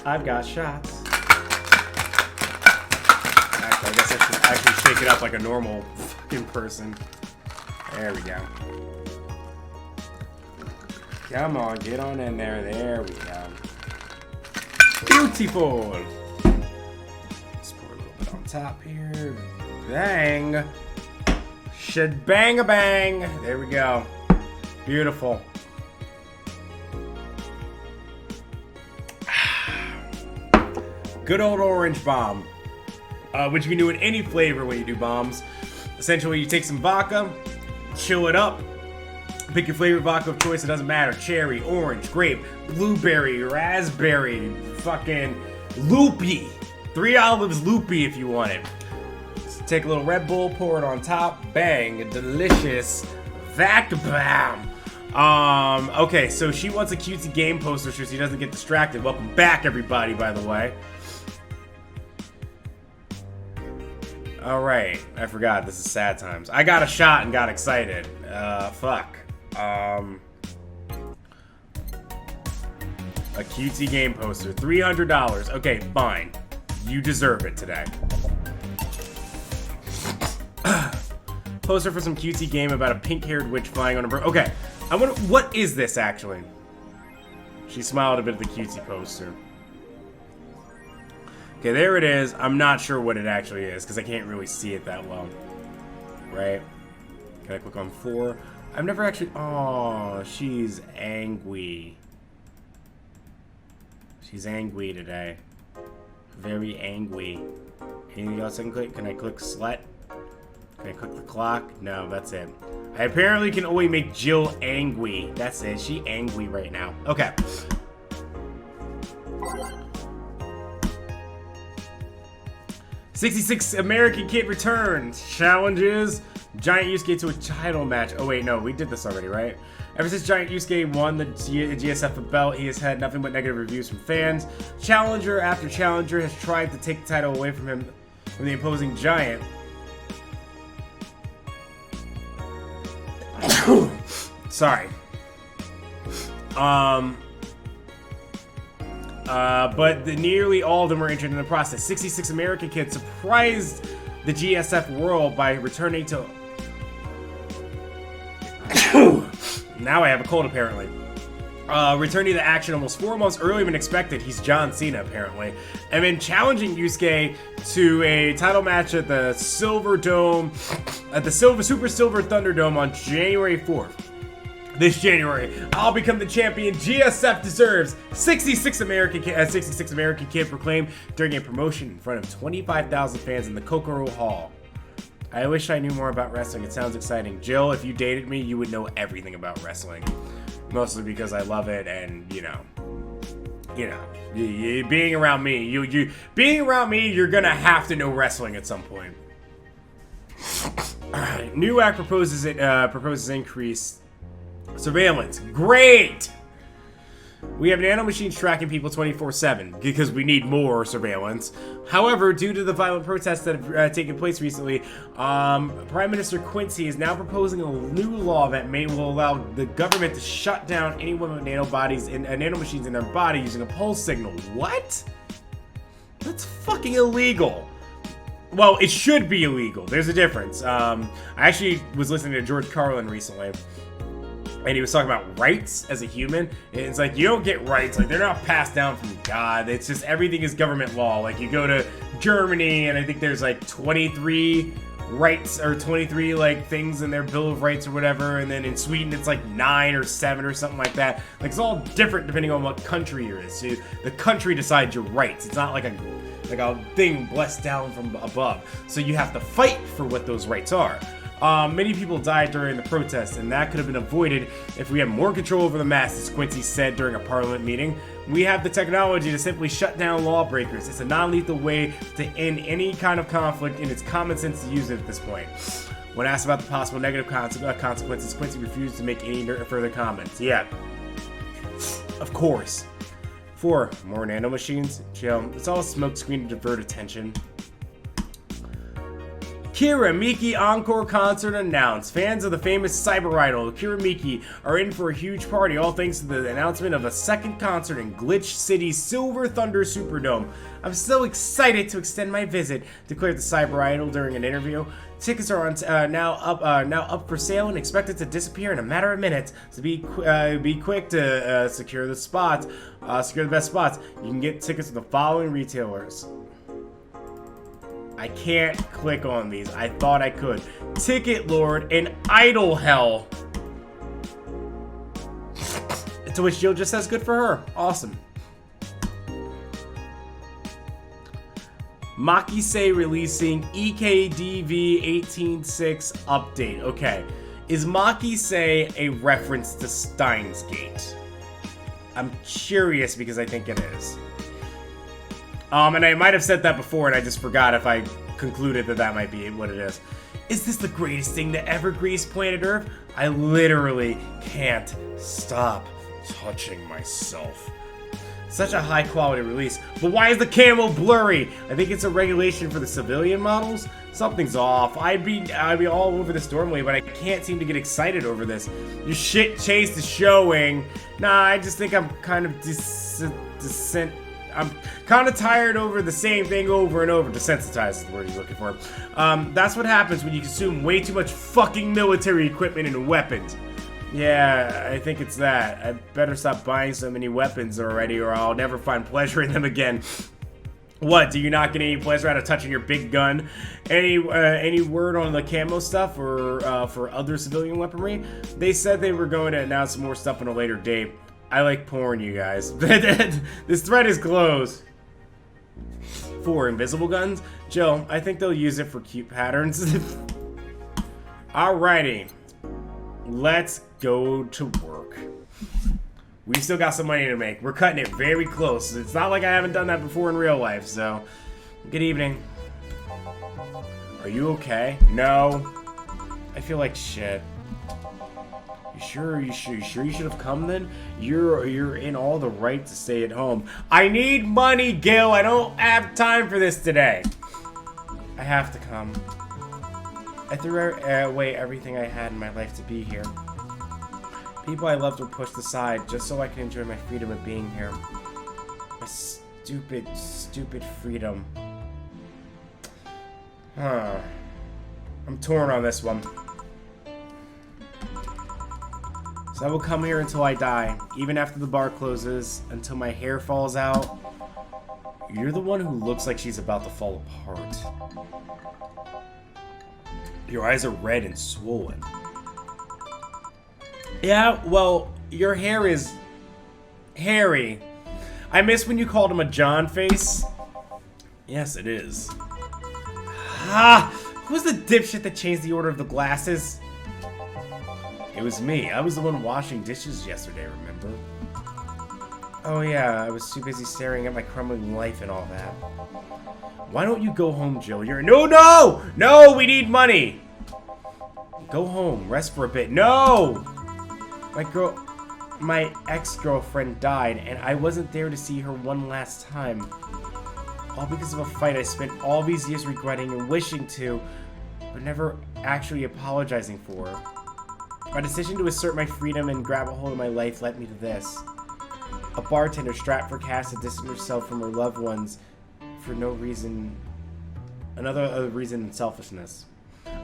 I've got shots. Actually, I guess I should actually shake it up like a normal fucking person. There we go. Come on, get on in there. There we go. Beautiful. Let's pour a little bit on top here. Bang. Shebang-a-bang. There we go. Beautiful. Good old orange bomb. Which you can do in any flavor when you do bombs. Essentially, you take some vodka, chill it up, pick your favorite vodka of choice, it doesn't matter. Cherry, orange, grape, blueberry, raspberry, fucking loopy. 3 olives loopy if you want it. Just take a little Red Bull, pour it on top, bang, a delicious bam. Okay, so she wants a cutesy game poster so she doesn't get distracted. Welcome back, everybody, by the way. Alright, I forgot, this is sad times. I got a shot and got excited. Fuck. A cutesy game poster, $300. Okay, fine. You deserve it today. Poster for some cutesy game about a pink-haired witch flying on a bird. Okay, I wonder, what is this actually? She smiled a bit at the cutesy poster. Okay, there it is. I'm not sure what it actually is because I can't really see it that well. Right? Can I click on 4? I've never actually... Oh, she's angry. She's angry today. Very angry. Anything else I can click? Can I click slut? Can I click the clock? No, that's it. I apparently can only make Jill angry. That's it. She angry right now. Okay. '66 American Kid returns. Challenges. Giant Yusuke to a title match. Oh wait, no, we did this already, right? Ever since Giant Yusuke won the GSF belt, he has had nothing but negative reviews from fans. Challenger after challenger has tried to take the title away from him, from the opposing Giant. Sorry. But nearly all of them were injured in the process. 66 American Kid surprised the GSF world by returning to... Now I have a cold, apparently. Returning to action almost 4 months earlier than expected. He's John Cena, apparently. And then challenging Yusuke to a title match at the Silver Dome, at the Super Silver Thunderdome on January 4th. This January, I'll become the champion GSF deserves. 66 American Kid proclaimed during a promotion in front of 25,000 fans in the Kokoro Hall. I wish I knew more about wrestling. It sounds exciting. Jill, if you dated me, you would know everything about wrestling. Mostly because I love it, and you know, being around me, you're gonna have to know wrestling at some point. All right, new act proposes increased surveillance. Great! We have nanomachines tracking people 24/7 because we need more surveillance. However, due to the violent protests that have taken place recently, Prime Minister Quincy is now proposing a new law that will allow the government to shut down anyone with nanomachines in their body using a pulse signal. What? That's fucking illegal. Well, it should be illegal. There's a difference. I actually was listening to George Carlin recently, and he was talking about rights as a human. And it's like, you don't get rights. Like, they're not passed down from God. It's just everything is government law. Like, you go to Germany, and I think there's like 23 rights or 23 like things in their Bill of Rights or whatever. And then in Sweden, it's like 9 or 7 or something like that. Like, it's all different depending on what country you're in. So the country decides your rights. It's not like a thing blessed down from above. So you have to fight for what those rights are. Many people died during the protests, and that could have been avoided if we had more control over the masses, Quincy said during a parliament meeting. We have the technology to simply shut down lawbreakers. It's a non-lethal way to end any kind of conflict, and it's common sense to use it at this point. When asked about the possible negative consequences, Quincy refused to make any further comments. Yeah, of course. 4 more nanomachines. Chill. It's all a smokescreen to divert attention. Kira Miki Encore Concert announced. Fans of the famous cyber idol Kira Miki are in for a huge party, all thanks to the announcement of a second concert in Glitch City's Silver Thunder Superdome. I'm so excited to extend my visit, declared the cyber idol during an interview. Tickets are now up for sale and expected to disappear in a matter of minutes. So be quick to secure the best spots. You can get tickets from the following retailers. I can't click on these. I thought I could. Ticket Lord and Idol Hell. To which Jill just says good for her. Awesome. Maki-se releasing EKDV 18.6 update. Okay. Is Maki-se a reference to Steins Gate? I'm curious because I think it is. And I might have said that before and I just forgot if I concluded that that might be what it is. Is this the greatest thing to ever grace planet Earth? I literally can't stop touching myself. Such a high quality release, but why is the camo blurry? I think it's a regulation for the civilian models. Something's off. I'd be all over this normally, but I can't seem to get excited over this. Your shit chase is showing. Nah, I just think I'm kind of I'm kind of tired over the same thing over and over. Desensitized is the word he's looking for. That's what happens when you consume way too much fucking military equipment and weapons. Yeah, I think it's that. I better stop buying so many weapons already or I'll never find pleasure in them again. What, do you not get any pleasure out of touching your big gun? Any word on the camo stuff or for other civilian weaponry? They said they were going to announce more stuff on a later date. I like porn, you guys. This thread is closed. For invisible guns? Jill, I think they'll use it for cute patterns. Alrighty. Let's go to work. We still got some money to make. We're cutting it very close. It's not like I haven't done that before in real life, so... Good evening. Are you okay? No. I feel like shit. You sure you should have come then? You're in all the right to stay at home. I need money, Gil. I don't have time for this today. I have to come. I threw away everything I had in my life to be here. People I loved were pushed aside just so I can enjoy my freedom of being here. My stupid, stupid freedom. Huh. I'm torn on this one. So I will come here until I die, even after the bar closes, until my hair falls out. You're the one who looks like she's about to fall apart. Your eyes are red and swollen. Yeah, well, your hair is hairy. I miss when you called him a John face. Yes, it is. Ah, who's the dipshit that changed the order of the glasses? It was me. I was the one washing dishes yesterday, remember? Oh yeah, I was too busy staring at my crumbling life and all that. Why don't you go home, Jill? No, we need money. Go home, rest for a bit. No! My ex-girlfriend died, and I wasn't there to see her one last time. All because of a fight I spent all these years regretting and wishing to, but never actually apologizing for. My decision to assert my freedom and grab a hold of my life led me to this. A bartender strapped for cash to distance herself from her loved ones for no reason, another reason than selfishness.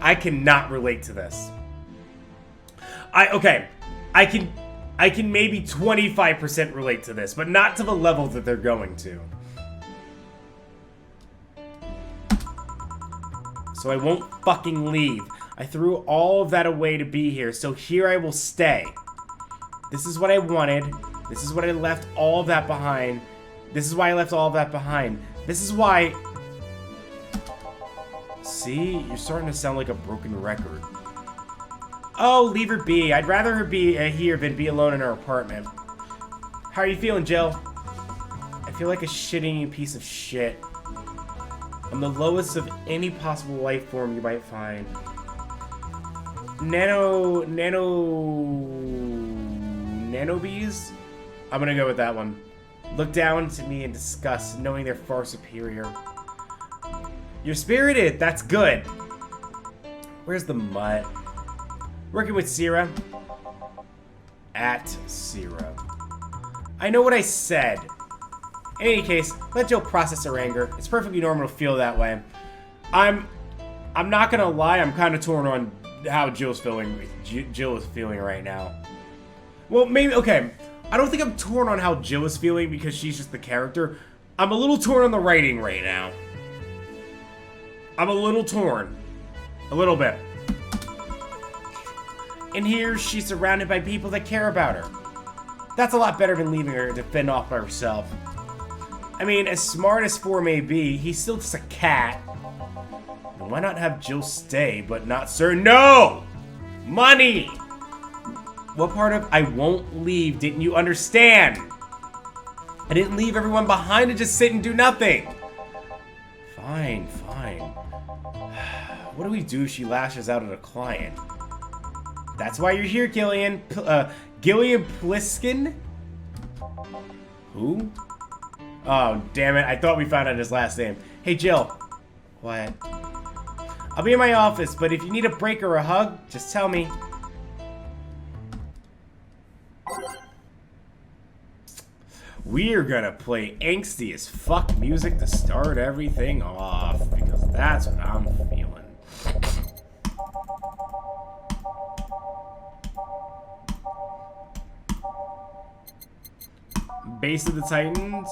I cannot relate to this. I can maybe 25% relate to this, but not to the level that they're going to. So I won't fucking leave. I threw all of that away to be here, so here I will stay. This is what I wanted. This is what I left all of that behind. This is why I left all of that behind. This is why... See? You're starting to sound like a broken record. Oh, leave her be. I'd rather her be here than be alone in her apartment. How are you feeling, Jill? I feel like a shitty piece of shit. I'm the lowest of any possible life form you might find. Nanobees? I'm gonna go with that one. Look down to me in disgust, knowing they're far superior. You're spirited, that's good. Where's the mutt? Working with Sierra. At Sierra. I know what I said. In any case, let Jill process her anger. It's perfectly normal to feel that way. I'm not gonna lie, I'm kind of torn on how Jill is feeling right now. Well, maybe, okay. I don't think I'm torn on how Jill is feeling because she's just the character. I'm a little torn on the writing right now. I'm a little torn. A little bit. And here, she's surrounded by people that care about her. That's a lot better than leaving her to fend off by herself. I mean, as smart as 4 may be, he's still just a cat. And why not have Jill stay, but not Sir? No! Money! What part of I won't leave didn't you understand? I didn't leave everyone behind to just sit and do nothing. Fine, fine. What do we do if she lashes out at a client? That's why you're here, Gillian. Gillian Pliskin? Who? Oh, damn it. I thought we found out his last name. Hey, Jill. What? I'll be in my office, but if you need a break or a hug, just tell me. We're gonna play angsty as fuck music to start everything off, because that's what I'm feeling. Base of the Titans.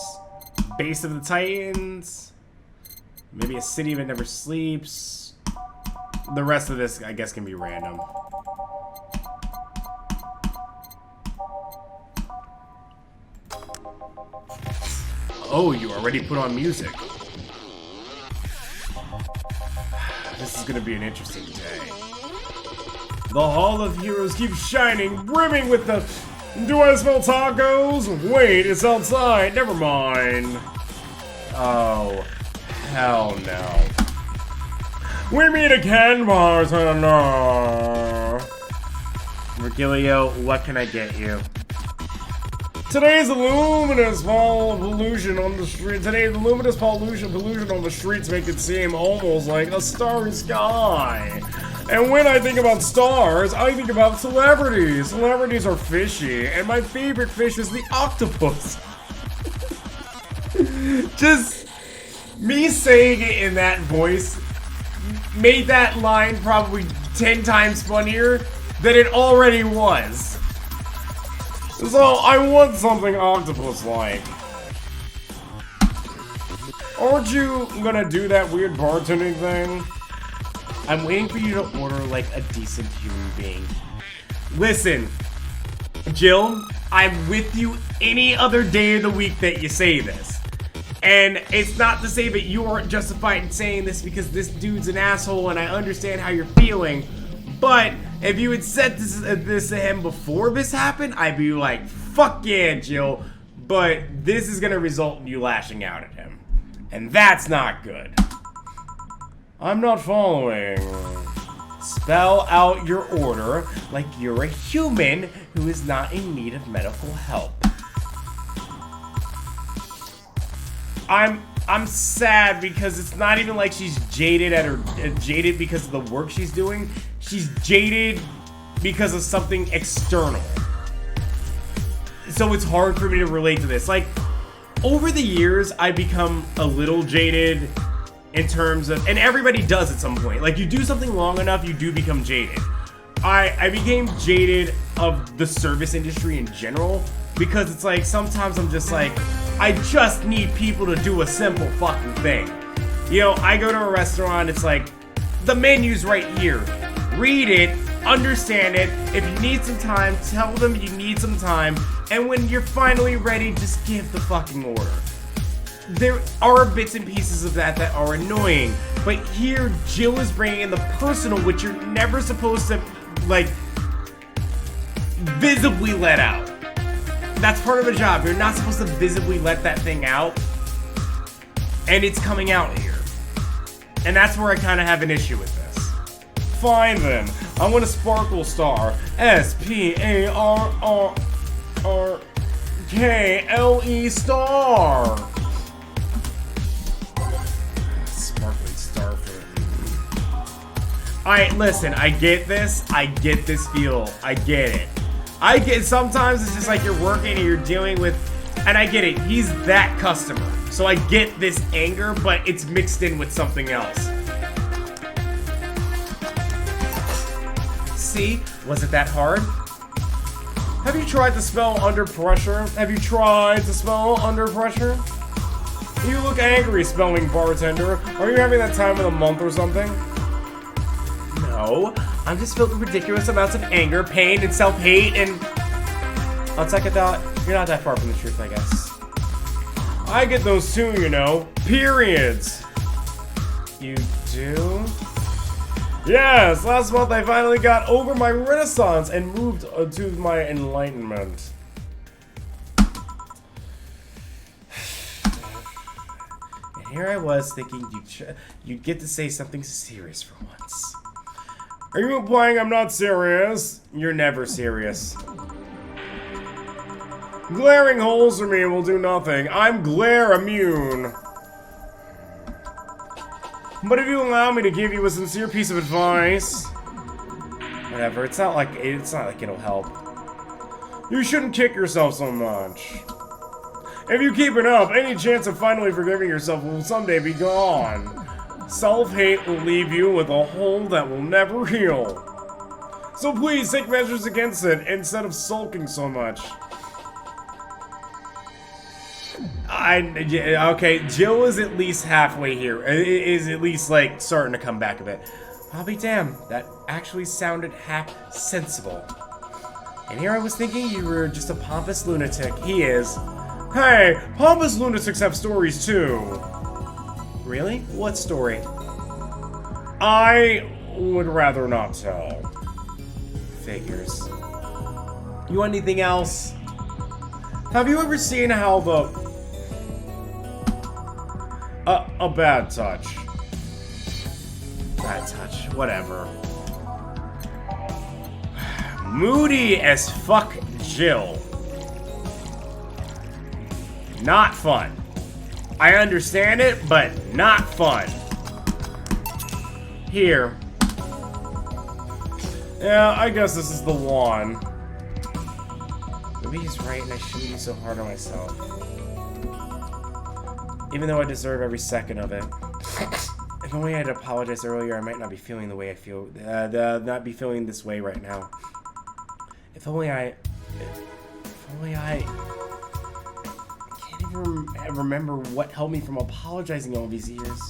Base of the Titans. Maybe a city that never sleeps. The rest of this, I guess, can be random. Oh, you already put on music. This is gonna be an interesting day. The Hall of Heroes keeps shining, brimming with the... Do I smell tacos? Wait, it's outside. Never mind. Oh, hell no. We meet again, bartender. Virgilio, what can I get you? Today's luminous pollution on the street. Today's luminous pollution on the streets make it seem almost like a starry sky. And when I think about stars, I think about celebrities. Celebrities are fishy, and my favorite fish is the octopus. Just me saying it in that voice made that line probably 10 times funnier than it already was. So I want something octopus-like. Aren't you gonna do that weird bartending thing? I'm waiting for you to order like a decent human being. Listen, Jill, I'm with you any other day of the week that you say this. And it's not to say that you aren't justified in saying this because this dude's an asshole and I understand how you're feeling. But if you had said this to him before this happened, I'd be like, fuck yeah, Jill. But this is gonna result in you lashing out at him. And that's not good. I'm not following. Spell out your order like you're a human who is not in need of medical help. I'm sad because it's not even like she's jaded jaded because of the work she's doing. She's jaded because of something external. So it's hard for me to relate to this. Like, over the years, I've become a little jaded in terms of, and everybody does at some point. Like, you do something long enough, you do become jaded. I became jaded of the service industry in general because it's like, sometimes I'm just like, I just need people to do a simple fucking thing. You know, I go to a restaurant, it's like, the menu's right here. Read it, understand it. If you need some time, tell them you need some time. And when you're finally ready, just give the fucking order. There are bits and pieces of that are annoying. But here, Jill is bringing in the personal, which you're never supposed to, like, visibly let out. That's part of the job. You're not supposed to visibly let that thing out. And it's coming out here. And that's where I kind of have an issue with this. Fine then. I want a sparkle star. S-P-A-R-R-R-K-L-E star. Sparkling star for... Listen, I get this. I get this feel. I get it. Sometimes it's just like you're working and you're dealing with, and I get it. He's that customer. So I get this anger, but it's mixed in with something else. See? Was it that hard? Have you tried to spell under pressure? Have you tried to spell under pressure? You look angry spelling bartender. Are you having that time of the month or something? No, I'm just filled with ridiculous amounts of anger, pain, and self-hate, and... I'll check it out. You're not that far from the truth, I guess. I get those too, you know. Periods. You do? Yes, last month I finally got over my renaissance and moved to my enlightenment. And here I was thinking you'd get to say something serious for once. Are you implying I'm not serious? You're never serious. Glaring holes for me will do nothing. I'm glare immune. But if you allow me to give you a sincere piece of advice... Whatever, it's not like it'll help. You shouldn't kick yourself so much. If you keep it up, any chance of finally forgiving yourself will someday be gone. Self-hate will leave you with a hole that will never heal. So please take measures against it instead of sulking so much. Okay, Jill is at least halfway here. Is at least like starting to come back a bit. I'll be damned, that actually sounded half sensible. And here I was thinking you were just a pompous lunatic. He is. Hey, pompous lunatics have stories too. Really? What story? I would rather not tell. Figures. You want anything else? Have you ever seen how the... a bad touch. Bad touch, whatever. Moody as fuck Jill. Not fun. I understand it, but not fun. Here. Yeah, I guess this is the one. Maybe he's right and I shouldn't be so hard on myself. Even though I deserve every second of it. If only I had apologized earlier, I might not be feeling the way I feel. Not be feeling this way right now. If only I can't even remember what held me from apologizing all these years.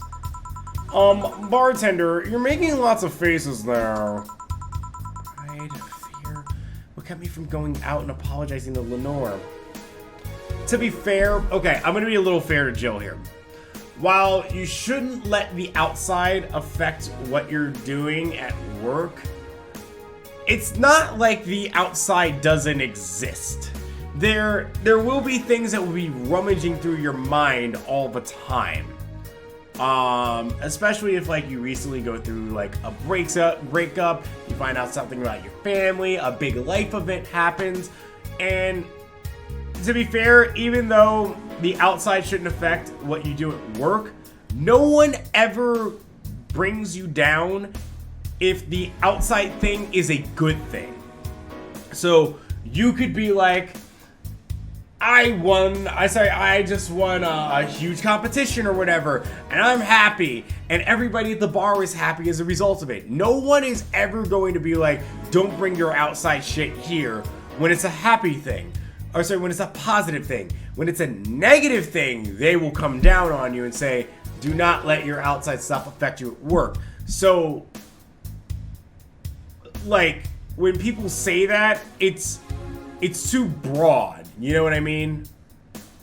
Bartender, you're making lots of faces there. Pride, fear, what kept me from going out and apologizing to Lenore? To be fair, okay, I'm gonna be a little fair to Jill here. While you shouldn't let the outside affect what you're doing at work, it's not like the outside doesn't exist. There will be things that will be rummaging through your mind all the time. Especially if like you recently go through like a breakup, you find out something about your family, a big life event happens, and to be fair, even though the outside shouldn't affect what you do at work, no one ever brings you down if the outside thing is a good thing. So you could be like, I just won a huge competition or whatever, and I'm happy, and everybody at the bar is happy as a result of it. No one is ever going to be like, don't bring your outside shit here when it's a happy thing. Or sorry, when it's a positive thing. When it's a negative thing, they will come down on you and say, do not let your outside stuff affect you at work. So, like, when people say that, it's too broad. You know what I mean?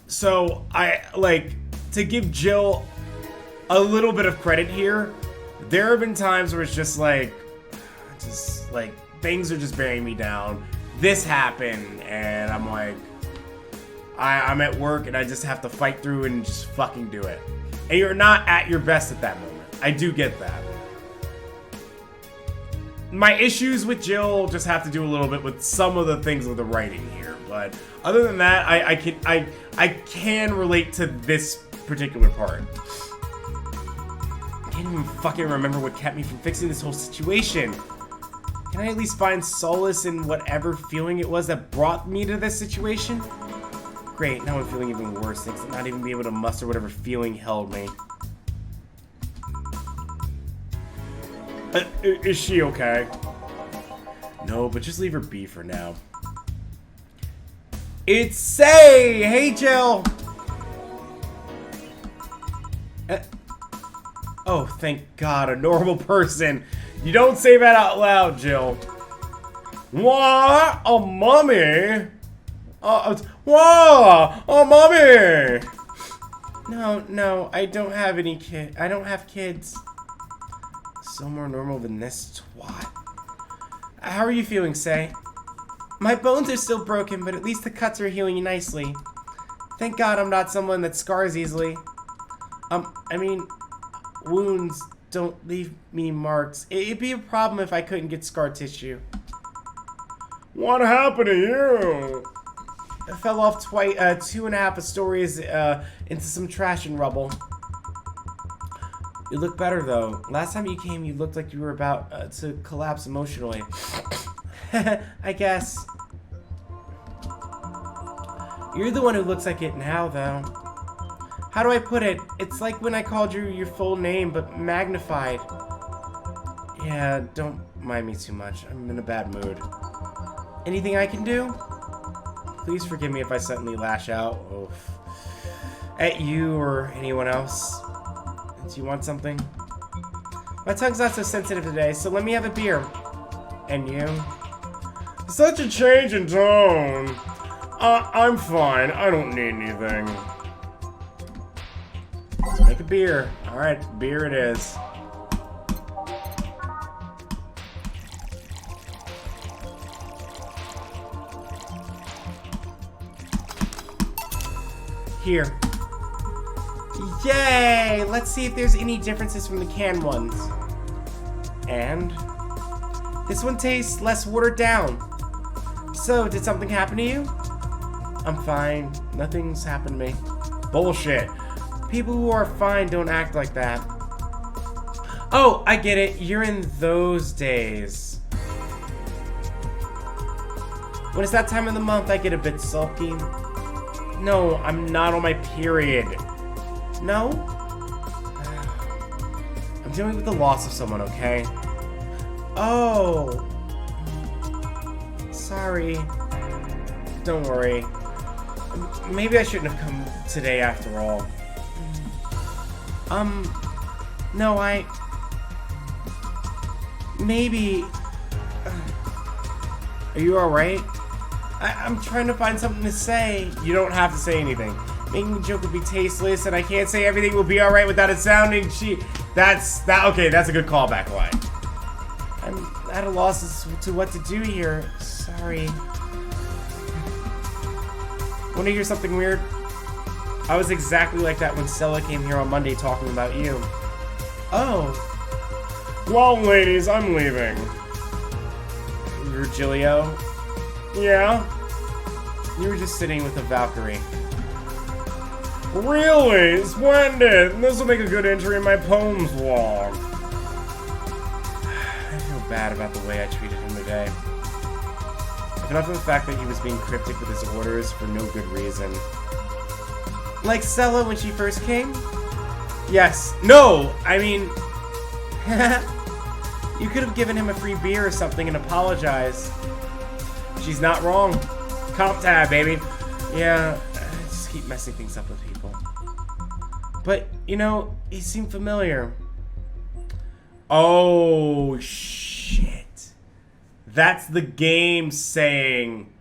So, to give Jill a little bit of credit here, there have been times where it's just like, things are just bearing me down. This happened, and I'm like, I'm at work, and I just have to fight through and just fucking do it. And you're not at your best at that moment. I do get that. My issues with Jill just have to do a little bit with some of the things with the writing here, but other than that, I can relate to this particular part. can't even fucking remember what kept me from fixing this whole situation. Can I at least find solace in whatever feeling it was that brought me to this situation? Great, now I'm feeling even worse, thanks to not even be able to muster whatever feeling held me. Is she okay? No, but just leave her be for now. It's Say! Hey, Jill! Oh, thank God, a normal person. You don't say that out loud, Jill. What? A mummy? What? A mummy? No, I don't have any kids. I don't have kids. So more normal than this twat. How are you feeling, Say? My bones are still broken, but at least the cuts are healing nicely. Thank God I'm not someone that scars easily. I mean, wounds don't leave me marks. It'd be a problem if I couldn't get scar tissue. What happened to you? I fell off 2.5 stories into some trash and rubble. You look better, though. Last time you came, you looked like you were about to collapse emotionally. I guess. You're the one who looks like it now, though. How do I put it? It's like when I called you your full name, but magnified. Yeah, don't mind me too much. I'm in a bad mood. Anything I can do? Please forgive me if I suddenly lash out. Oof. At you or anyone else. Do you want something? My tongue's not so sensitive today, so let me have a beer. And you? Such a change in tone. I'm fine. I don't need anything. Let's make a beer. Alright, beer it is. Here. Yay! Let's see if there's any differences from the canned ones. And this one tastes less watered down. So, did something happen to you? I'm fine. Nothing's happened to me. Bullshit. People who are fine don't act like that. Oh, I get it. You're in those days. When it's that time of the month, I get a bit sulky. No, I'm not on my period. No? I'm dealing with the loss of someone, okay? Oh. Sorry. Don't worry. Maybe I shouldn't have come today after all. No, maybe... Are you alright? I'm trying to find something to say. You don't have to say anything. Making the joke would be tasteless, and I can't say everything will be alright without it sounding okay, that's a good callback line. I'm at a loss as to what to do here. Sorry. Wanna hear something weird? I was exactly like that when Stella came here on Monday talking about you. Oh. Well, ladies, I'm leaving. Virgilio? Yeah? You were just sitting with a Valkyrie. Really? Splendid! This will make a good entry in my poems log. I feel bad about the way I treated him today. If not for the fact that he was being cryptic with his orders for no good reason. Like Stella when she first came? Yes. No! I mean... You could have given him a free beer or something and apologized. She's not wrong. Comp tab, baby. Yeah, I just keep messing things up with people. But, you know, he seemed familiar. Oh, shit. That's the game saying...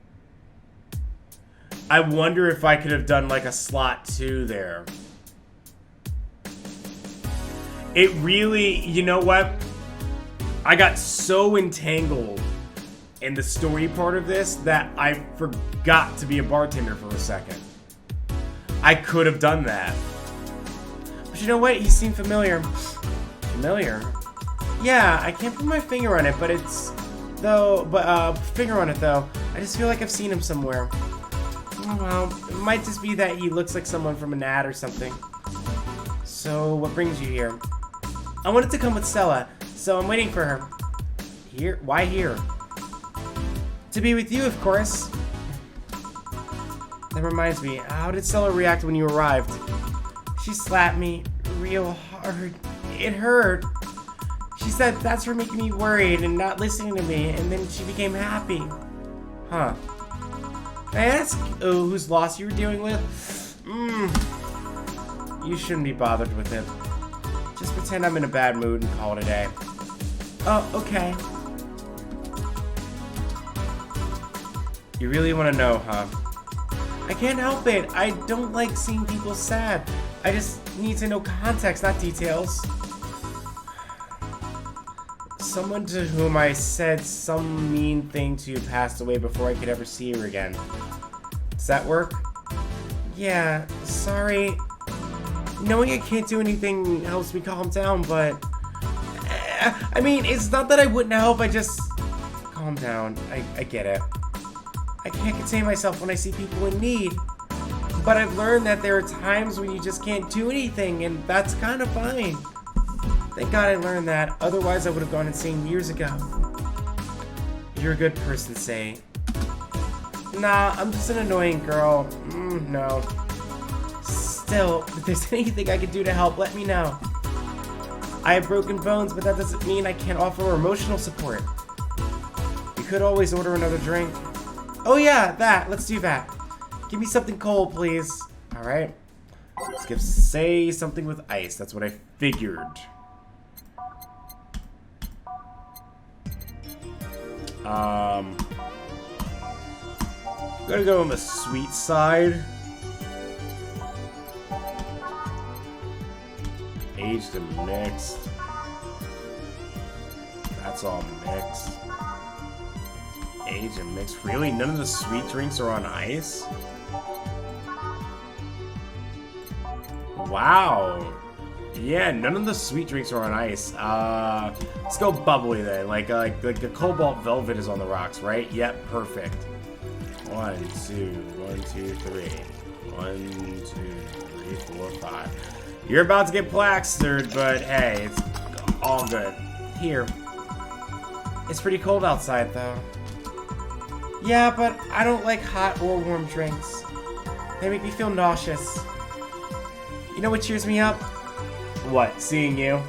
I wonder if I could have done like a slot 2 there. It really, you know what? I got so entangled in the story part of this that I forgot to be a bartender for a second. I could have done that. But you know what? He seemed familiar. Familiar? Yeah, I can't put my finger on it, but it's... finger on it though. I just feel like I've seen him somewhere. Oh well, it might just be that he looks like someone from an ad or something. So, what brings you here? I wanted to come with Stella, so I'm waiting for her. Here? Why here? To be with you, of course. That reminds me, how did Stella react when you arrived? She slapped me real hard. It hurt. She said that's for making me worried and not listening to me, and then she became happy. Huh. Can I ask whose loss you were dealing with? You shouldn't be bothered with it. Just pretend I'm in a bad mood and call it a day. Oh, okay. You really want to know, huh? I can't help it. I don't like seeing people sad. I just need to know context, not details. Someone to whom I said some mean thing to passed away before I could ever see her again. Does that work? Yeah, sorry. Knowing I can't do anything helps me calm down, but... I mean, it's not that I wouldn't help, I just... Calm down. I get it. I can't contain myself when I see people in need. But I've learned that there are times when you just can't do anything, and that's kind of fine. Thank God I learned that, otherwise I would have gone insane years ago. You're a good person, Say. Nah, I'm just an annoying girl. No. Still, if there's anything I can do to help, let me know. I have broken bones, but that doesn't mean I can't offer emotional support. You could always order another drink. Oh yeah, that. Let's do that. Give me something cold, please. Alright. Let's give Say something with ice. That's what I figured. Gonna go on the sweet side. Aged and mixed. That's all mixed. Aged and mixed. Really? None of the sweet drinks are on ice? Wow. Yeah, none of the sweet drinks are on ice. Let's go bubbly then. Like the Cobalt Velvet is on the rocks, right? Yep, perfect. 1, 2, 1, 2, 3. 1, 2, 3, 4, 5. You're about to get plastered, but hey, it's all good. Here. It's pretty cold outside, though. Yeah, but I don't like hot or warm drinks. They make me feel nauseous. You know what cheers me up? What? Seeing you?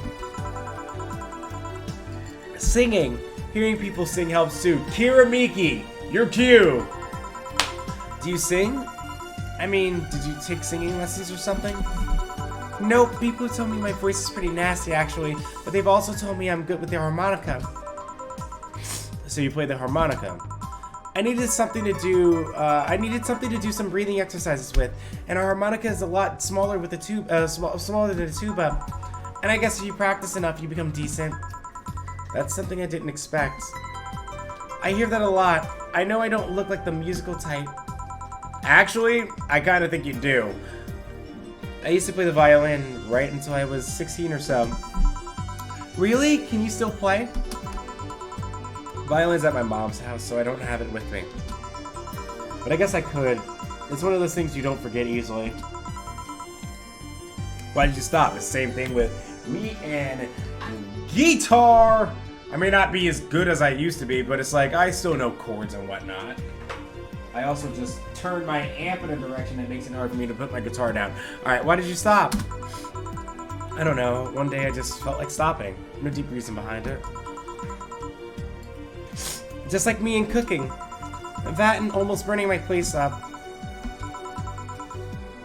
Singing. Hearing people sing helps too. Kira Miki, your cue. Do you sing? I mean, did you take singing lessons or something? Nope, people told me my voice is pretty nasty actually, but they've also told me I'm good with the harmonica. So you play the harmonica. I needed something to do some breathing exercises with, and a harmonica is a lot smaller with the smaller than a tuba. And I guess if you practice enough, you become decent. That's something I didn't expect. I hear that a lot. I know I don't look like the musical type. Actually, I kind of think you do. I used to play the violin right until I was 16 or so. Really? Can you still play? Violin's at my mom's house, so I don't have it with me. But I guess I could. It's one of those things you don't forget easily. Why did you stop? The same thing with me and guitar. I may not be as good as I used to be, but it's like I still know chords and whatnot. I also just turned my amp in a direction that makes it hard for me to put my guitar down. Alright, why did you stop? I don't know. One day I just felt like stopping. No deep reason behind it. Just like me and cooking. That and almost burning my place up.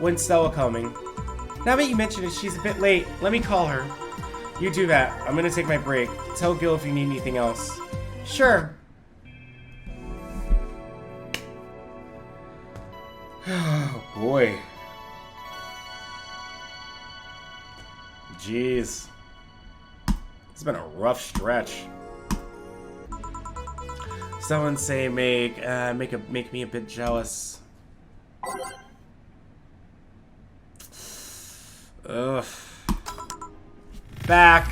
When's Stella coming? Now that you mention it, she's a bit late. Let me call her. You do that. I'm gonna take my break. Tell Gil if you need anything else. Sure. Oh boy. Jeez. It's been a rough stretch. Someone say make me a bit jealous. Ugh. Back.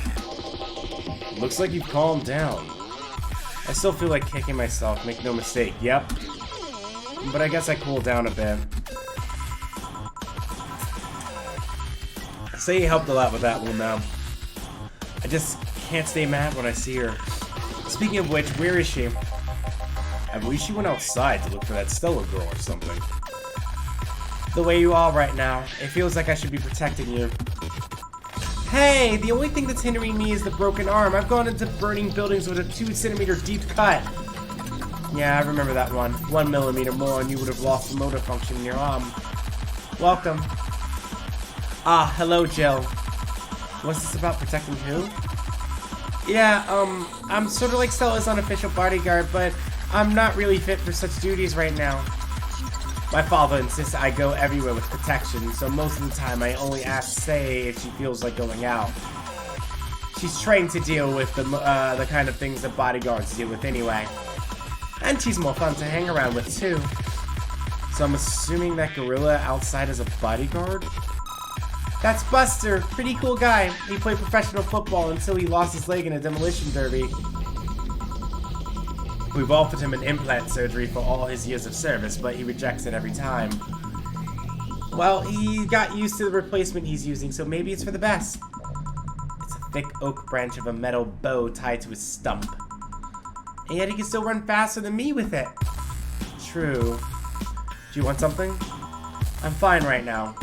Looks like you've calmed down. I still feel like kicking myself, make no mistake. Yep. But I guess I cooled down a bit. Say you helped a lot with that one now. I just can't stay mad when I see her. Speaking of which, where is she? I believe she went outside to look for that Stella girl or something. The way you are right now, it feels like I should be protecting you. Hey, the only thing that's hindering me is the broken arm. I've gone into burning buildings with a 2-centimeter deep cut. Yeah, I remember that one. 1 millimeter more and you would have lost the motor function in your arm. Welcome. Ah, hello, Jill. What's this about protecting who? Yeah, I'm sort of like Stella's unofficial bodyguard, but I'm not really fit for such duties right now. My father insists I go everywhere with protection, so most of the time I only ask Say if she feels like going out. She's trained to deal with the kind of things that bodyguards deal with anyway. And she's more fun to hang around with too. So I'm assuming that gorilla outside is a bodyguard? That's Buster, pretty cool guy. He played professional football until he lost his leg in a demolition derby. We've offered him an implant surgery for all his years of service, but he rejects it every time. Well, he got used to the replacement he's using, so maybe it's for the best. It's a thick oak branch of a metal bow tied to his stump. And yet he can still run faster than me with it. True. Do you want something? I'm fine right now.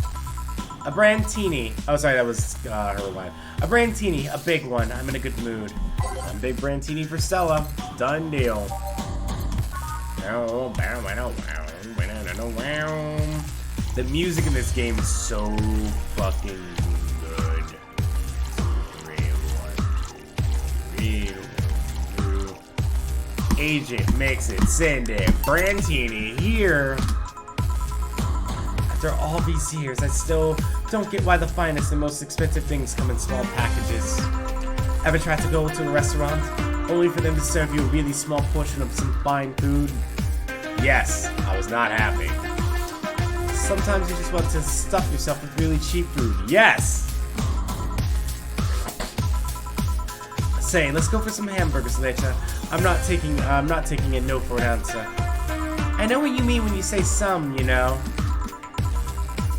A brandini. Oh, sorry, that was her line. A brandini, a big one. I'm in a good mood. A big brandini for Stella. Done deal. The music in this game is so fucking good. Agent, mix it, send it. Brandini here. After all these years, I still don't get why the finest and most expensive things come in small packages. Ever tried to go to a restaurant, only for them to serve you a really small portion of some fine food? Yes, I was not happy. Sometimes you just want to stuff yourself with really cheap food. Yes! Say, let's go for some hamburgers later. I'm not taking a no for an answer. I know what you mean when you say some, you know.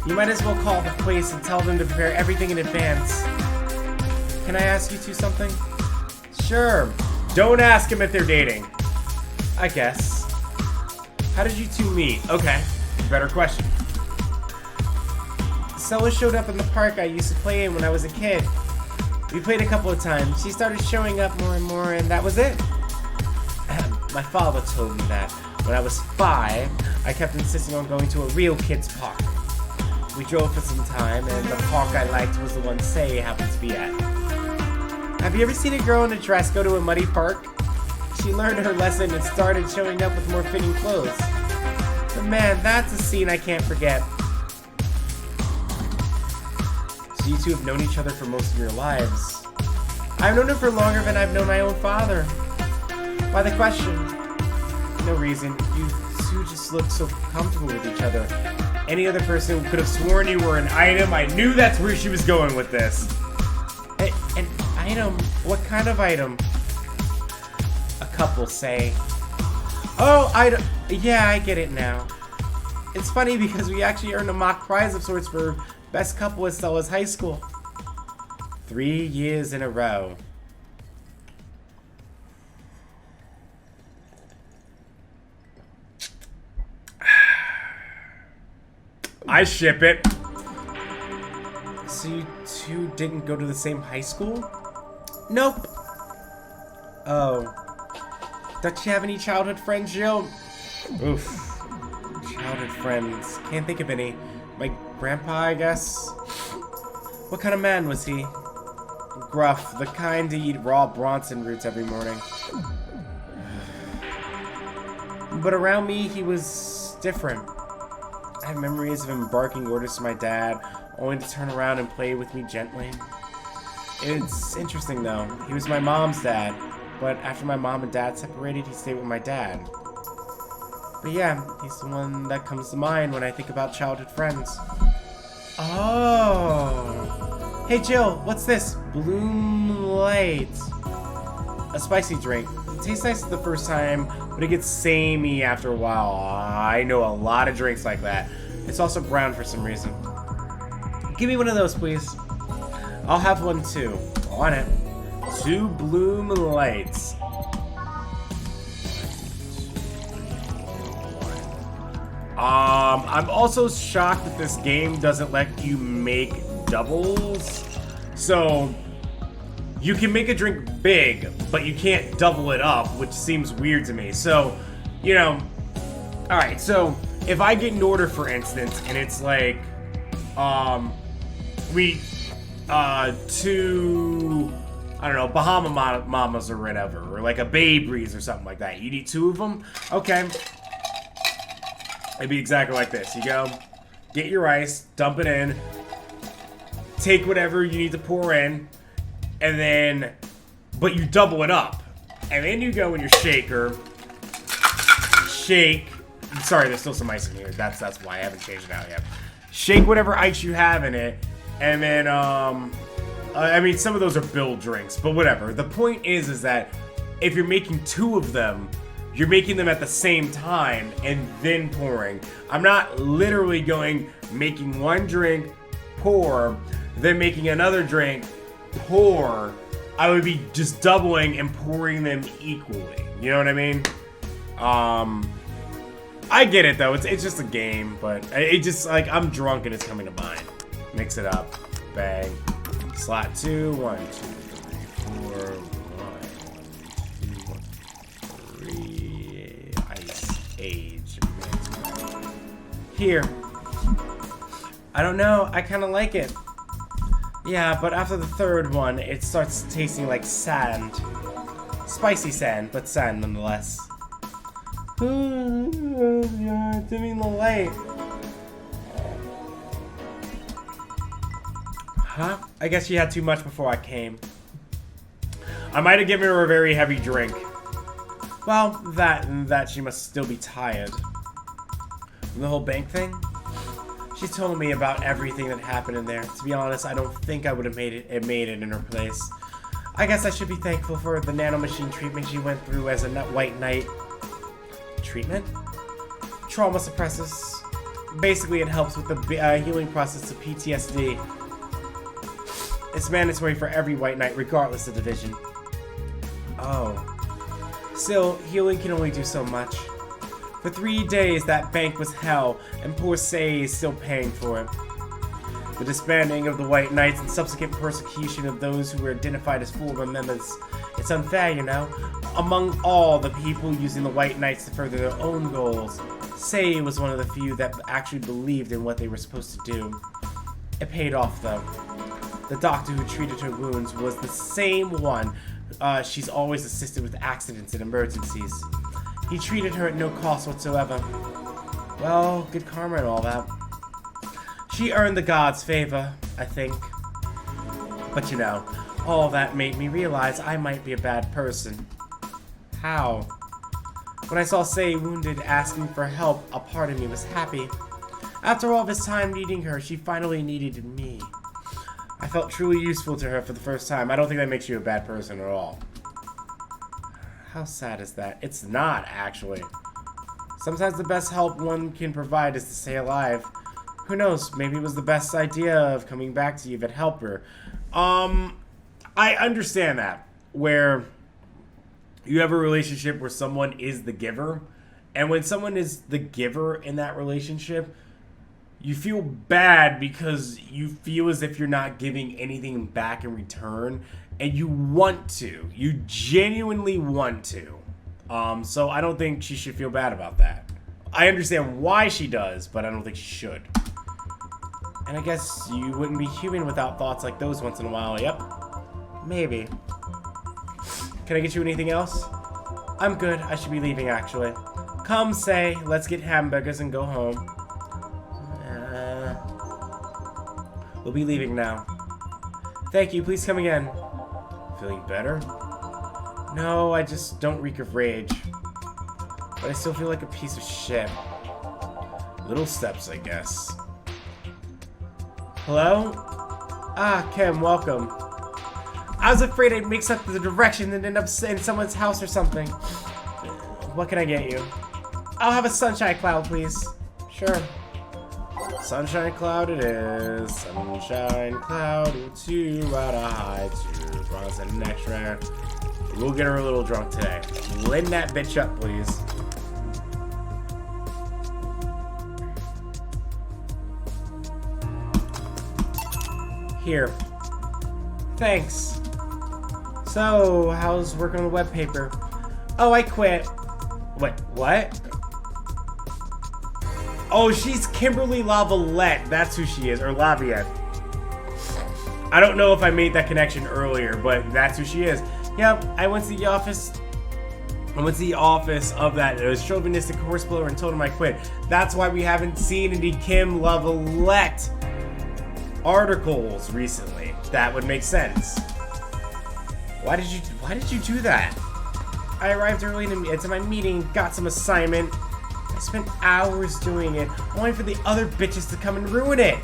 You might as well call the place and tell them to prepare everything in advance. Can I ask you two something? Sure. Don't ask them if they're dating. I guess. How did you two meet? Okay. Better question. Stella showed up in the park I used to play in when I was a kid. We played a couple of times. She started showing up more and more, and that was it. My father told me that when I was 5, I kept insisting on going to a real kids' park. We drove for some time, and the park I liked was the one Say happened to be at. Have you ever seen a girl in a dress go to a muddy park? She learned her lesson and started showing up with more fitting clothes. But man, that's a scene I can't forget. So you two have known each other for most of your lives. I've known her for longer than I've known my own father. Why the question? No reason. You two just look so comfortable with each other. Any other person could have sworn you were an item. I knew that's where she was going with this. An item? What kind of item? A couple, Say. Oh, item. Yeah, I get it now. It's funny because we actually earned a mock prize of sorts for best couple at Stella's high school. 3 years in a row. I ship it. So you two didn't go to the same high school? Nope. Oh. Don't you have any childhood friends, Jill? Oof. Childhood friends. Can't think of any. My grandpa, I guess? What kind of man was he? Gruff, the kind to eat raw Bronson roots every morning. But around me, he was different. I have memories of him barking orders to my dad, only to turn around and play with me gently. It's interesting though. He was my mom's dad, but after my mom and dad separated, he stayed with my dad. But yeah, he's the one that comes to mind when I think about childhood friends. Oh. Hey Jill, what's this? Bloom Light. A spicy drink. It tastes nice the first time, but it gets samey after a while. I know a lot of drinks like that. It's also brown for some reason. Give me one of those, please. I'll have one too. On it. 2 bloom lights. I'm also shocked that this game doesn't let you make doubles. So, you can make a drink big, but you can't double it up, which seems weird to me. So, you know, alright, so if I get an order, for instance, and it's like, 2, I don't know, Bahama Mamas or whatever, or like a Bay Breeze or something like that. You need 2 of them? Okay. It'd be exactly like this. You go, get your ice, dump it in, take whatever you need to pour in, and then, but you double it up. And then you go in your shaker, shake, sorry, there's still some ice in here. That's why I haven't changed it out yet. Shake whatever ice you have in it, and then, I mean, some of those are build drinks, but whatever. The point is that if you're making 2 of them, you're making them at the same time and then pouring. I'm not literally making 1 drink, pour, then making another drink, pour. I would be just doubling and pouring them equally. You know what I mean? I get it though. It's just a game, but it just, like, I'm drunk and it's coming to mind. Mix it up. Bang. Slot 2. 1, 2, 3, 4. 1, 2, 3. Ice age. Here. I don't know. I kind of like it. Yeah, but after the 3rd one, it starts tasting like sand. Spicy sand, but sand nonetheless. Dimming the light. Huh? I guess she had too much before I came. I might have given her a very heavy drink. Well, that and that she must still be tired. From the whole bank thing? She told me about everything that happened in there. To be honest, I don't think I would have made it in her place. I guess I should be thankful for the nanomachine treatment she went through as a white knight. Treatment? Trauma suppressors. Basically, it helps with the healing process of PTSD. It's mandatory for every white knight, regardless of division. Oh. Still, healing can only do so much. For 3 days, that bank was hell, and poor Say is still paying for it. The disbanding of the White Knights and subsequent persecution of those who were identified as former members. It's unfair, you know. Among all the people using the White Knights to further their own goals, Say was one of the few that actually believed in what they were supposed to do. It paid off, though. The doctor who treated her wounds was the same one she's always assisted with accidents and emergencies. He treated her at no cost whatsoever. Well, good karma and all that. She earned the gods' favor, I think. But you know, all that made me realize I might be a bad person. How? When I saw Say wounded, asking for help, a part of me was happy. After all this time needing her, she finally needed me. I felt truly useful to her for the first time. I don't think that makes you a bad person at all. How sad is that? It's not, actually. Sometimes the best help one can provide is to stay alive. Who knows? Maybe it was the best idea of coming back to you that helped her. I understand that. Where you have a relationship where someone is the giver. And when someone is the giver in that relationship, you feel bad because you feel as if you're not giving anything back in return. And you want to. You genuinely want to. So I don't think she should feel bad about that. I understand why she does, but I don't think she should. And I guess you wouldn't be human without thoughts like those once in a while. Yep. Maybe. Can I get you anything else? I'm good. I should be leaving, actually. Come, Say. Let's get hamburgers and go home. We'll be leaving now. Thank you. Please come again. Feeling better? No, I just don't reek of rage. But I still feel like a piece of shit. Little steps, I guess. Hello? Ah, Kim, welcome. I was afraid I'd mix up the direction and end up in someone's house or something. What can I get you? I'll have a sunshine cloud, please. Sure. Sunshine cloud it is. Sunshine cloud, too ride a high, too Is that an extra? We'll get her a little drunk today. Lend that bitch up, please. Here. Thanks. So, how's working on the web paper? Oh, I quit. Wait, what? Oh, she's Kimberly Lavalette. That's who she is. Or Laviette. I don't know if I made that connection earlier, but that's who she is. Yep, I went to the office. I went to the office of that chauvinistic horseblower and told him I quit. That's why we haven't seen any Kim Lavalette articles recently. That would make sense. Why did you do that? I arrived early into my meeting, got some assignment. I spent hours doing it, only for the other bitches to come and ruin it.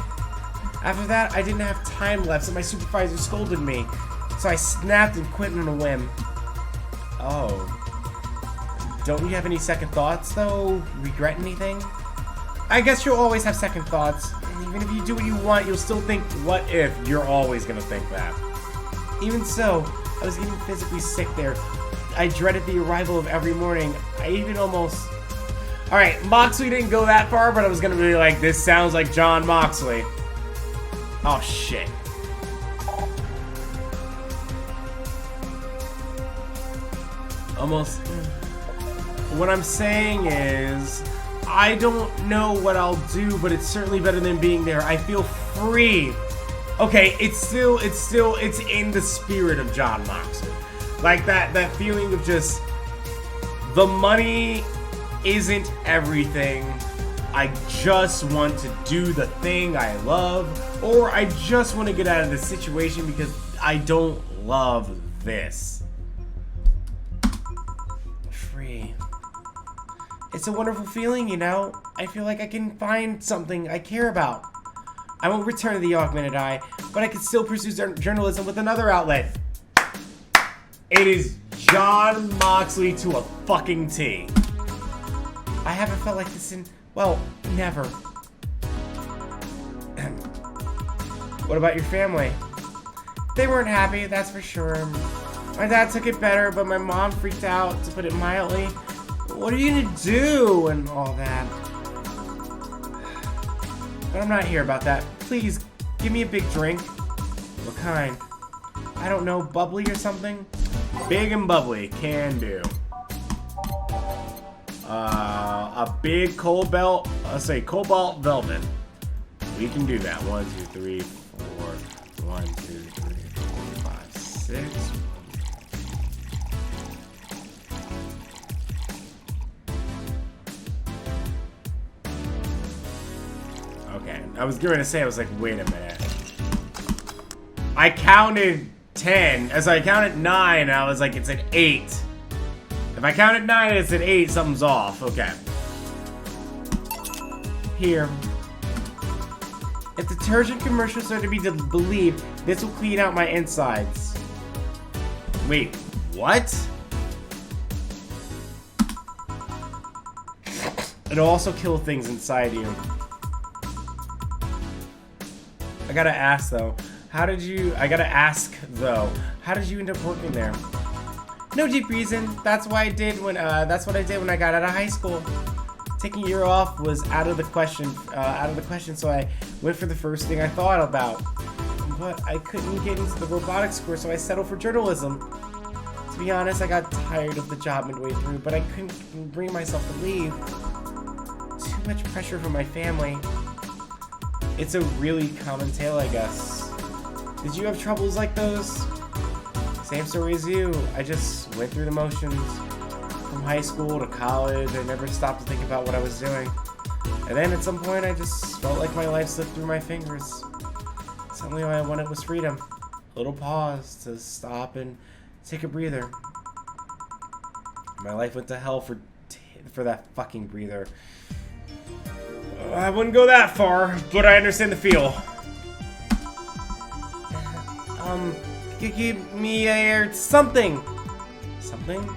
After that, I didn't have time left, so my supervisor scolded me. So I snapped and quit on a whim. Oh. Don't you have any second thoughts, though? Regret anything? I guess you'll always have second thoughts. Even if you do what you want, you'll still think, what if? You're always gonna think that. Even so, I was getting physically sick there. I dreaded the arrival of every morning. I even almost... Alright, Moxley didn't go that far, but I was gonna be like, this sounds like John Moxley. Oh, shit. Almost... What I'm saying is... I don't know what I'll do, but it's certainly better than being there. I feel free. Okay, it's in the spirit of John Moxley. Like that feeling of just, the money isn't everything. I just want to do the thing I love, or I just want to get out of this situation because I don't love this. Free. It's a wonderful feeling, you know? I feel like I can find something I care about. I won't return to the augmented eye, but I can still pursue journalism with another outlet. It is John Moxley to a fucking T. I haven't felt like this in, well, never. What about your family? They weren't happy, that's for sure. My dad took it better, but my mom freaked out, to put it mildly. What are you gonna do? And all that. But I'm not here about that. Please, give me a big drink. What kind? I don't know, bubbly or something? Big and bubbly, can do. A big cobalt velvet. We can do that. 1, 2, 3, 4. 1, 2, 3, 4, 5, 6. Okay, I was going to say, I was like, wait a minute. I counted 10. As I counted 9, I was like, it's an 8. If I counted 9 and it's an 8, something's off. Okay. Here. If detergent commercials are to be believed, this will clean out my insides. Wait, what? It'll also kill things inside you. I gotta ask though, how did you end up working there? No deep reason. That's what I did when I got out of high school. Taking a year off was out of the question, so I went for the first thing I thought about. But I couldn't get into the robotics course, so I settled for journalism. To be honest, I got tired of the job midway through, but I couldn't bring myself to leave. Too much pressure from my family. It's a really common tale, I guess. Did you have troubles like those? Same story as you. I just went through the motions. From high school to college, I never stopped to think about what I was doing. And then at some point, I just felt like my life slipped through my fingers. Suddenly all I wanted was freedom. A little pause to stop and take a breather. My life went to hell for that fucking breather. I wouldn't go that far, but I understand the feel. Give me something. Something?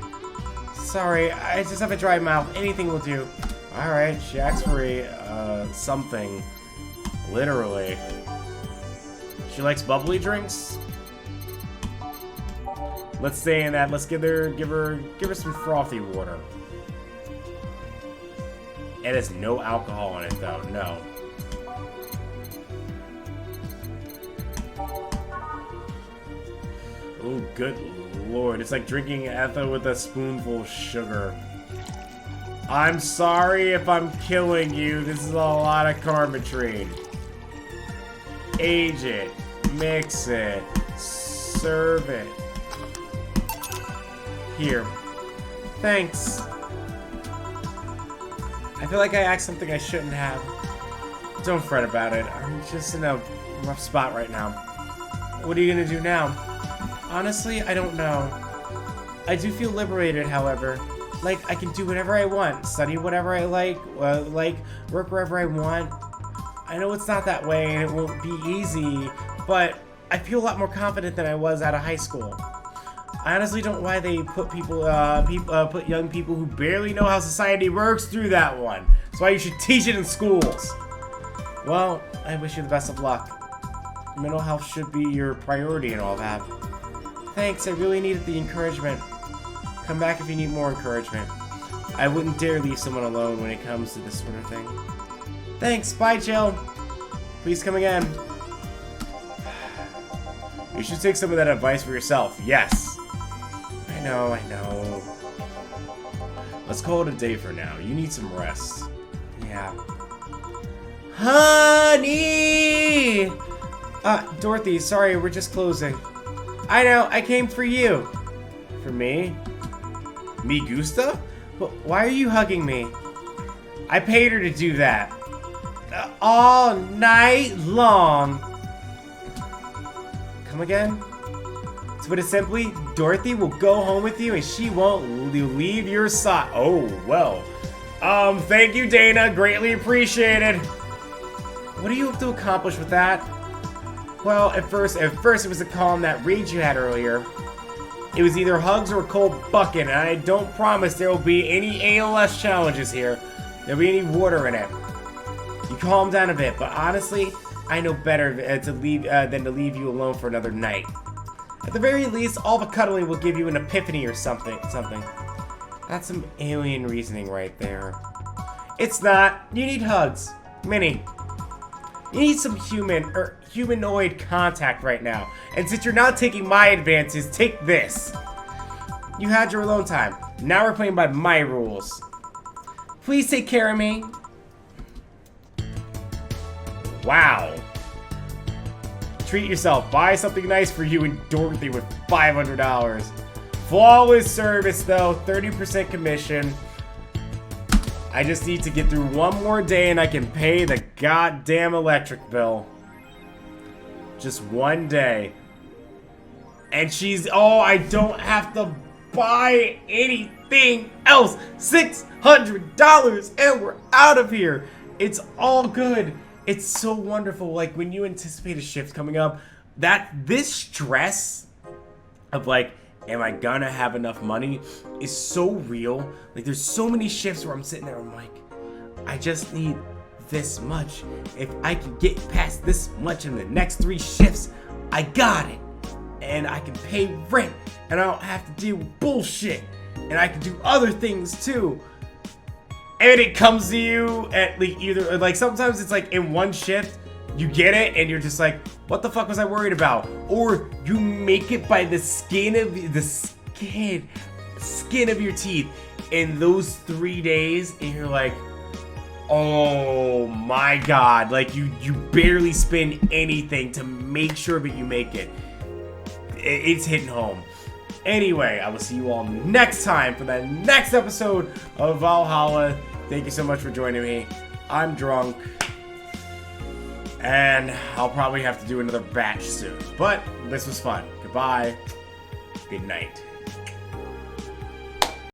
Sorry, I just have a dry mouth. Anything will do. Alright, she asked for something. Literally. She likes bubbly drinks? Let's stay in that. Let's give her some frothy water. It has no alcohol in it, though. No. Oh, good lord. It's like drinking ether with a spoonful of sugar. I'm sorry if I'm killing you. This is a lot of carbotrine. Age it. Mix it. Serve it. Here. Thanks. I feel like I asked something I shouldn't have. Don't fret about it. I'm just in a rough spot right now. What are you gonna do now? Honestly, I don't know. I do feel liberated, however. Like, I can do whatever I want. Study whatever I like, work wherever I want. I know it's not that way and it won't be easy, but I feel a lot more confident than I was out of high school. I honestly don't know why they put put young people who barely know how society works through that one. That's why you should teach it in schools. Well, I wish you the best of luck. Mental health should be your priority and all that. Thanks, I really needed the encouragement. Come back if you need more encouragement. I wouldn't dare leave someone alone when it comes to this sort of thing. Thanks, bye, Jill. Please come again. You should take some of that advice for yourself. Yes. I know. Let's call it a day for now. You need some rest. Yeah. Honey! Dorothy, sorry, we're just closing. I know, I came for you. For me? Me gusta? But why are you hugging me? I paid her to do that. All night long. Come again? To put it simply, Dorothy will go home with you and she won't leave your side. Oh, well. Thank you, Dana. Greatly appreciated. What do you hope to accomplish with that? Well, at first it was to calm that rage you had earlier. It was either hugs or a cold bucket, and I don't promise there will be any ALS challenges here. There'll be any water in it. You calm down a bit, but honestly, I know better than to leave you alone for another night. At the very least, all the cuddling will give you an epiphany or something. That's some alien reasoning right there. It's not. You need hugs. Minnie. You need some humanoid contact right now. And since you're not taking my advances, take this. You had your alone time. Now we're playing by my rules. Please take care of me. Wow. Treat yourself. Buy something nice for you and Dorothy with $500. Flawless service though. 30% commission. I just need to get through one more day and I can pay the goddamn electric bill. Just one day. And I don't have to buy anything else. $600 and we're out of here. It's all good. It's so wonderful. Like when you anticipate a shift coming up, this stress of like, am I gonna have enough money is so real. Like there's so many shifts where I'm sitting there, I'm like, I just need this much. If I can get past this much in the next 3 shifts, I got it. And I can pay rent and I don't have to deal with bullshit. And I can do other things too. And it comes to you at like either like sometimes it's like in one shift you get it and you're just like, what the fuck was I worried about? Or you make it by the skin of your teeth in those 3 days and you're like, oh my god, like you barely spend anything to make sure that you make it. It's hitting home. Anyway, I will see you all next time for the next episode of Valhalla. Thank you so much for joining me. I'm drunk. And I'll probably have to do another batch soon. But this was fun. Goodbye. Good night.